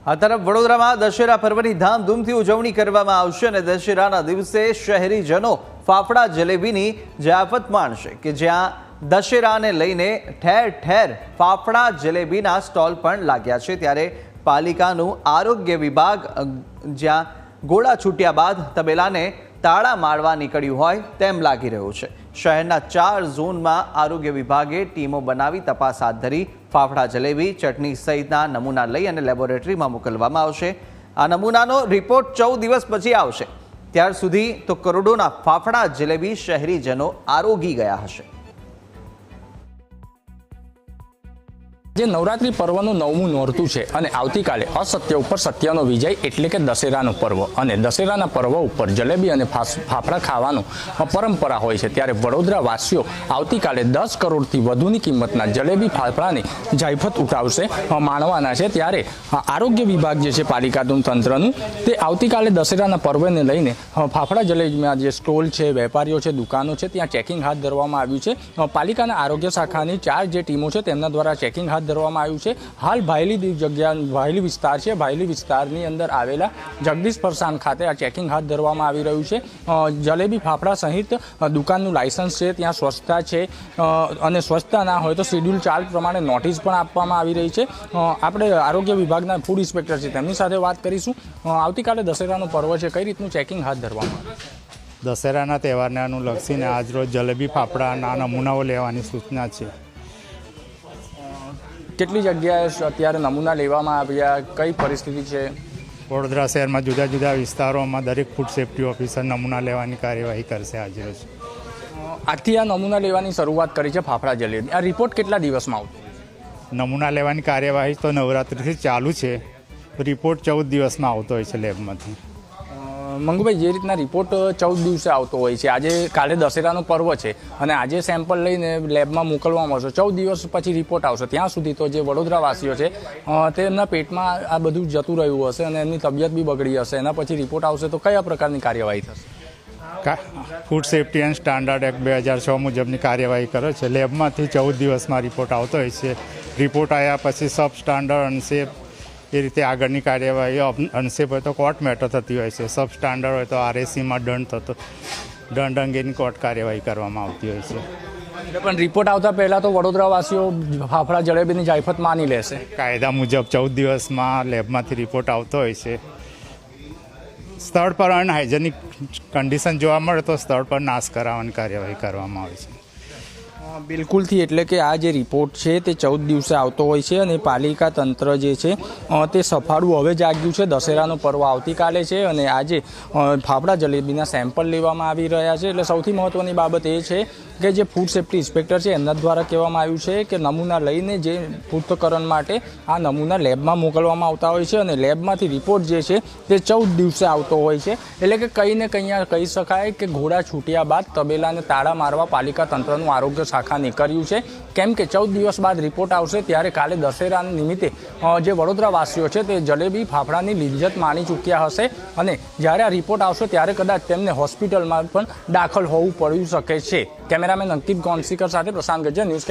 આ તરફ વડોદરામાં દશેરા પર્વની ધામધૂમથી ઉજવણી કરવામાં આવશે અને દશેરાના દિવસે શહેરીજનો ફાફડા જલેબીની જયાફત માણશે કે જ્યાં દશેરાને લઈને ઠેર ઠેર ફાફડા જલેબીના સ્ટોલ પણ લાગ્યા છે। ત્યારે પાલિકાનું આરોગ્ય વિભાગ જ્યાં ગોળા છૂટ્યા બાદ તબેલાને તાળા મારવા નીકળ્યું હોય તેમ લાગી રહ્યું છે। શહેરના 4 ઝોનમાં આરોગ્ય વિભાગે ટીમો બનાવી તપાસ હાથ ધરી ફાફડા જલેબી ચટણી સહિતના નમૂના લઈ અને લેબોરેટરીમાં મોકલવામાં આવશે। આ નમૂનાનો રિપોર્ટ 14 દિવસ પછી આવશે। ત્યાર સુધી તો કરોડોના ફાફડા જલેબી શહેરીજનો આરોગી ગયા હશે। જે નવરાત્રી પર્વનું 9મું નોરતું છે અને આવતીકાલે અસત્ય ઉપર સત્યનો વિજય એટલે કે દશેરાનું પર્વ અને દશેરાના પર્વ ઉપર જલેબી અને ફાફડા ખાવાનું પરંપરા હોય છે। ત્યારે વડોદરા વાસીઓ આવતીકાલે 10 કરોડથી વધુની કિંમતના જલેબી ફાફડાની જાયફત ઉઠાવશે માણવાના છે। ત્યારે આરોગ્ય વિભાગ જે છે પાલિકાનું તંત્રનું તે આવતીકાલે દશેરાના પર્વને લઈને ફાફડા જલેબીમાં જે સ્ટોલ છે, વેપારીઓ છે, દુકાનો છે ત્યાં ચેકિંગ હાથ ધરવામાં આવ્યું છે। પાલિકાના આરોગ્ય શાખાની 4 જે ટીમો છે તેમના દ્વારા ચેકિંગ હાથ ધરવામાં આવ્યું છે। હાલ ભાયલી જગ્યા ભાયલી વિસ્તાર છે, ભાયલી વિસ્તારની અંદર આવેલા જગદીશ ફરસાણ ખાતે આ ચેકિંગ હાથ ધરવામાં આવી રહ્યું છે। જલેબી ફાફડા સહિત દુકાનનું લાયસન્સ છે, ત્યાં સ્વચ્છતા છે અને સ્વચ્છતા ના હોય તો શેડ્યુલ ચાર્જ પ્રમાણે નોટિસ પણ આપવામાં આવી રહી છે। આપણે આરોગ્ય વિભાગના ફૂડ ઇન્સ્પેક્ટર છે તેમની સાથે વાત કરીશું। આવતીકાલે દશેરાનું પર્વ છે, કઈ રીતનું ચેકિંગ હાથ ધરવામાં આવે? દશેરાના તહેવારને અનુલક્ષીને આજરોજ જલેબી ફાફડાના નમૂનાઓ લેવાની સૂચના છે। કેટલી જગ્યાએ અત્યારે નમૂના લેવામાં આવ્યા, કઈ પરિસ્થિતિ છે? વડોદરા શહેરમાં જુદા જુદા વિસ્તારોમાં દરેક ફૂડ સેફ્ટી ઓફિસર નમૂના લેવાની કાર્યવાહી કરશે આજરોજ। આજથી આ નમૂના લેવાની શરૂઆત કરી છે ફાફડા જલેબી। આ રિપોર્ટ કેટલા દિવસમાં આવશે? નમૂના લેવાની કાર્યવાહી તો નવરાત્રિથી ચાલુ છે, રિપોર્ટ 14 દિવસમાં આવતો હોય છે લેબમાંથી। મંગુભાઈ, જે રીતના રિપોર્ટ 14 દિવસે આવતો હોય છે, આજે કાલે દશેરાનો પર્વ છે અને આજે સેમ્પલ લઈને લેબમાં મોકલવામાં આવશે, 14 દિવસ પછી રિપોર્ટ આવશે, ત્યાં સુધી તો જે વડોદરાવાસીઓ છે તેમના પેટમાં આ બધું જતું રહ્યું હશે અને એમની તબિયત બી બગડી હશે, એના પછી રિપોર્ટ આવશે તો કયા પ્રકારની કાર્યવાહી થશે? Food safety and standard act 2006 મુજબની કાર્યવાહી કરે છે। લેબમાંથી 14 દિવસમાં રિપોર્ટ આવતો હોય છે। રિપોર્ટ આવ્યા પછી સબ સ્ટાન્ડર્ડ અનસેફ એ રીતે આગળની કાર્યવાહી અનસેફ હોય તો કોર્ટ મેટર થતી હોય છે, સબ સ્ટાન્ડર્ડ હોય તો RACમાં દંડ અંગેની કોર્ટ કાર્યવાહી કરવામાં આવતી હોય છે। પણ રિપોર્ટ આવતા પહેલાં તો વડોદરાવાસીઓ ફાફડા જલેબીની જાયફત માની લેશે? કાયદા મુજબ 14 દિવસમાં લેબમાંથી રિપોર્ટ આવતો હોય છે। સ્થળ પર અનહાઇજેનિક કન્ડિશન જોવા મળે તો સ્થળ પર નાશ કરાવવાની કાર્યવાહી કરવામાં આવે છે। બિલકુલથી, એટલે કે આ જે રિપોર્ટ છે તે 14 દિવસે આવતો હોય છે અને પાલિકા તંત્ર જે છે તે સફાળું હવે જાગ્યું છે। દશેરાનો પર્વ આવતીકાલે છે અને આજે ફાફડા જલેબીના સેમ્પલ લેવામાં આવી રહ્યા છે। એટલે સૌથી મહત્ત્વની બાબત એ છે કે જે ફૂડ સેફ્ટી ઇન્સ્પેક્ટર છે એમના દ્વારા કહેવામાં આવ્યું છે કે નમૂના લઈને જે પૃથ્થકરણ માટે આ નમૂના લેબમાં મોકલવામાં આવતા હોય છે અને લેબમાંથી રિપોર્ટ જે છે તે 14 દિવસે આવતો હોય છે। એટલે કે કંઈ ને કંઈ કહી શકાય કે ઘોડા છૂટ્યા બાદ તબેલાને તાળા મારવા પાલિકા તંત્રનું આરોગ્ય શાખા નીકળ્યું છે, કેમ કે 14 દિવસ બાદ રિપોર્ટ આવશે। ત્યારે કાલે દશેરા નિમિત્તે જે વડોદરાવાસીઓ છે તે જલેબી ફાફડાની લિજ્જત માણી ચૂક્યા હશે અને જ્યારે આ રિપોર્ટ આવશે ત્યારે કદાચ તેમને હોસ્પિટલમાં પણ દાખલ હોવું પડી શકે છે। કેમેરામેન અંકિત ગોંડસીકર સાથે પ્રશાંત ગજ્જર, ન્યૂઝ